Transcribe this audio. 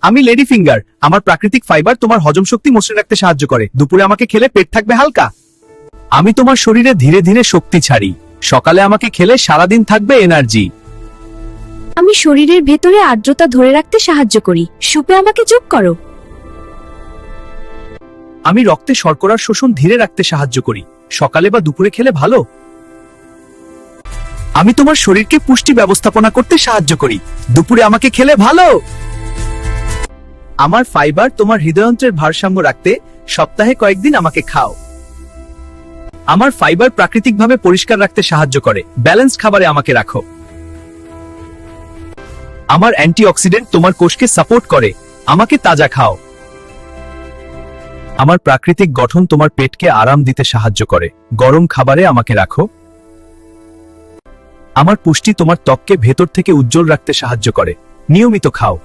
আমি lady finger. আমার প্রাকৃতিক ফাইবার তোমার হজম শক্তি মসৃণ রাখতে সাহায্য করে। দুপুরে আমাকে খেলে পেট থাকবে হালকা। আমি তোমার শরীরে ধীরে ধীরে শক্তি ছাড়ি। সকালে আমাকে খেলে সারাদিন থাকবে এনার্জি। আমি শরীরের ভেতরে আর্দ্রতা ধরে রাখতে সাহায্য করি। সুপে আমাকে যোগ করো। আমি রক্তে শর্করার শোষণ ধীরে রাখতে সাহায্য করি। সকালে বা দুপুরে খেলে ভালো। আমি তোমার শরীরকে পুষ্টি ব্যবস্থাপনা করতে সাহায্য করি। দুপুরে আমাকে খেলে ভালো। আমার ফাইবার তোমার হৃদয়ন্ত্রের ভারসাম্য রাখতে সপ্তাহে কয়েকদিন আমাকে খাও। আমার ফাইবার প্রাকৃতিকভাবে পরিষ্কার রাখতে সাহায্য করে। ব্যালেন্স খাবারে আমাকে রাখো। আমার অ্যান্টিঅক্সিডেন্ট তোমার কোষকে সাপোর্ট করে। আমাকে তাজা খাও। আমার প্রাকৃতিক গঠন তোমার পেটকে আরাম দিতে সাহায্য করে। গরম খাবারে আমাকে রাখো। আমার পুষ্টি তোমার ত্বককে ভেতর থেকে উজ্জ্বল রাখতে সাহায্য করে। নিয়মিত খাও।